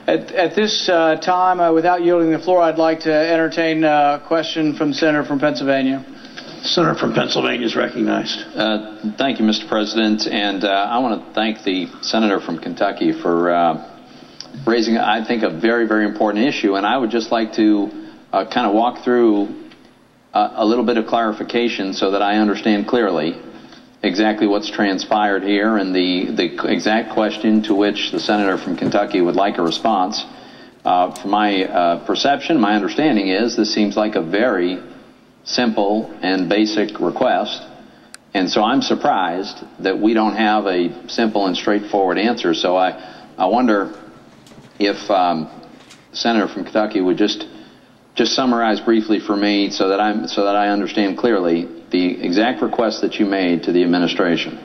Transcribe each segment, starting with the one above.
At this time, without yielding the floor, I'd like to entertain a question from the Senator from Pennsylvania. Senator from Pennsylvania is recognized. Thank you, Mr. President, and I want to thank the Senator from Kentucky for raising, I think, a very, very important issue, and I would just like to kind of walk through a little bit of clarification so that I understand clearly exactly what's transpired here and the exact question to which the Senator from Kentucky would like a response. From my perception, my understanding is this seems like a very simple and basic request, and so I'm surprised that we don't have a simple and straightforward answer. So I wonder if the Senator from Kentucky would just summarize briefly for me so that I understand clearly the exact request that you made to the administration.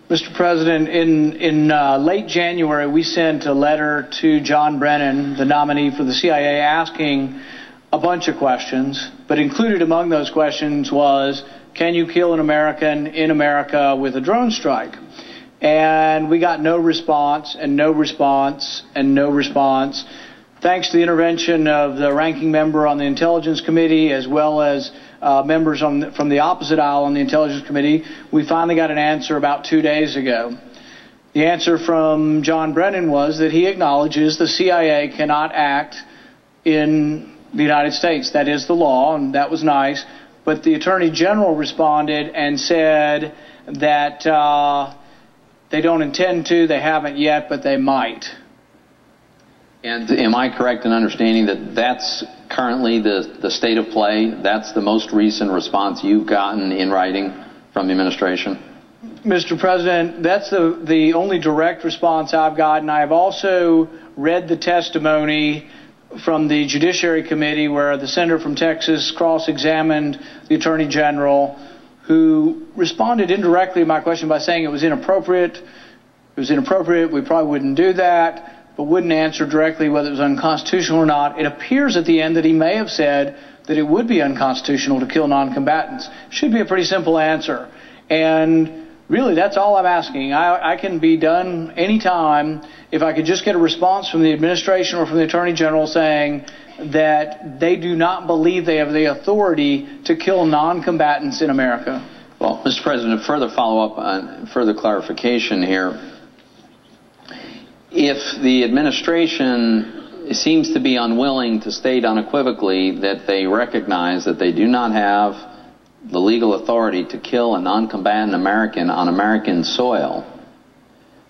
Mr. President, in late January, we sent a letter to John Brennan, the nominee for the CIA, asking a bunch of questions, but included among those questions was, can you kill an American in America with a drone strike? And we got no response, and no response, and no response. Thanks to the intervention of the ranking member on the Intelligence Committee, as well as members from the opposite aisle on the Intelligence Committee, we finally got an answer about 2 days ago. The answer from John Brennan was that he acknowledges the CIA cannot act in the United States. That is the law, and that was nice. But the Attorney General responded and said that they don't intend to, they haven't yet, but they might. And am I correct in understanding that that's currently the state of play? That's the most recent response you've gotten in writing from the administration? Mr. President, that's the only direct response I've gotten. I have also read the testimony from the Judiciary Committee where the Senator from Texas cross-examined the Attorney General, who responded indirectly to my question by saying it was inappropriate. It was inappropriate. We probably wouldn't do that, but wouldn't answer directly whether it was unconstitutional or not. It appears at the end that he may have said that it would be unconstitutional to kill non-combatants. Should be a pretty simple answer. And really, that's all I'm asking. I can be done anytime if I could just get a response from the administration or from the Attorney General saying that they do not believe they have the authority to kill non-combatants in America. Well, Mr. President, further follow-up on further clarification here. If the administration seems to be unwilling to state unequivocally that they recognize that they do not have the legal authority to kill a non-combatant American on American soil,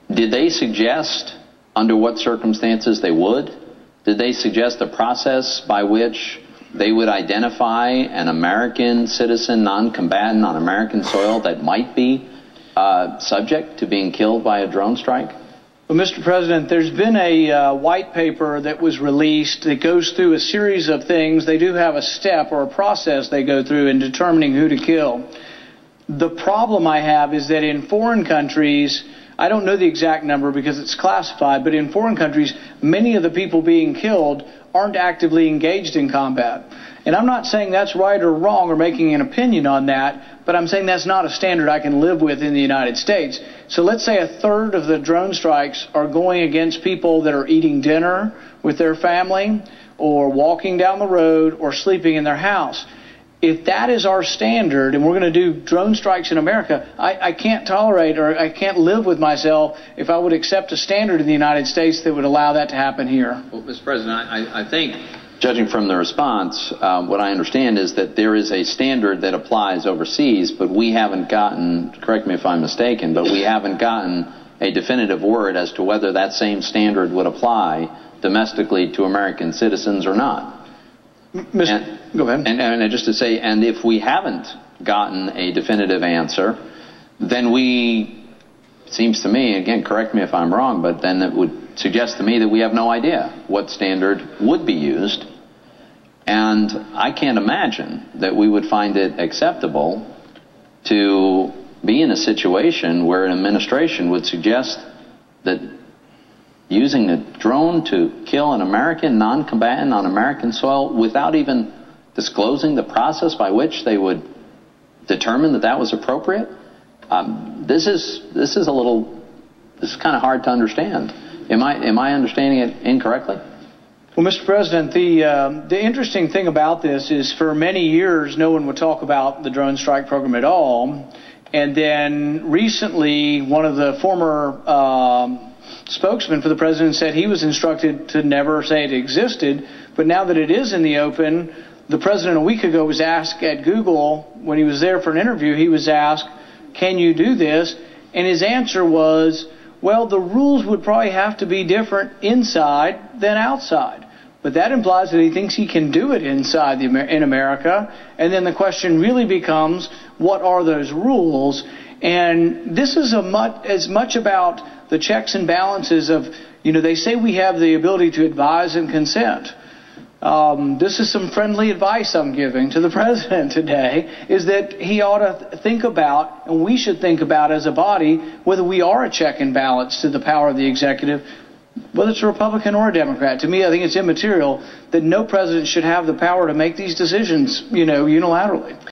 did they suggest under what circumstances they would? Did they suggest a process by which they would identify an American citizen non-combatant on American soil that might be subject to being killed by a drone strike? Well, Mr. President, there's been a white paper that was released that goes through a series of things. They do have a step or a process they go through in determining who to kill. The problem I have is that in foreign countries, I don't know the exact number because it's classified, but in foreign countries, many of the people being killed aren't actively engaged in combat. And I'm not saying that's right or wrong or making an opinion on that, but I'm saying that's not a standard I can live with in the United States. So let's say a third of the drone strikes are going against people that are eating dinner with their family or walking down the road or sleeping in their house. If that is our standard and we're going to do drone strikes in America, I can't tolerate or I can't live with myself if I would accept a standard in the United States that would allow that to happen here. Well, Mr. President, I think, judging from the response, what I understand is that there is a standard that applies overseas, but we haven't gotten, correct me if I'm mistaken, but we haven't gotten a definitive word as to whether that same standard would apply domestically to American citizens or not. Go ahead. And just to say, and if we haven't gotten a definitive answer, then seems to me, again, correct me if I'm wrong, but then it would suggest to me that we have no idea what standard would be used. And I can't imagine that we would find it acceptable to be in a situation where an administration would suggest that using a drone to kill an American non-combatant on American soil without even disclosing the process by which they would determine that that was appropriate. This is kind of hard to understand. Am I understanding it incorrectly? Well, Mr. President, the interesting thing about this is for many years no one would talk about the drone strike program at all. And then recently one of the former spokesman for the president said he was instructed to never say it existed. But now that it is in the open, the president a week ago was asked at Google, when he was there for an interview, he was asked, can you do this? And his answer was, well, the rules would probably have to be different inside than outside. But that implies that he thinks he can do it inside in America. And then the question really becomes, what are those rules? And this is as much about the checks and balances of, they say we have the ability to advise and consent. This is some friendly advice I'm giving to the president today, is that he ought to think about, and we should think about as a body, whether we are a check and balance to the power of the executive, whether it's a Republican or a Democrat. To me, I think it's immaterial that no president should have the power to make these decisions, unilaterally.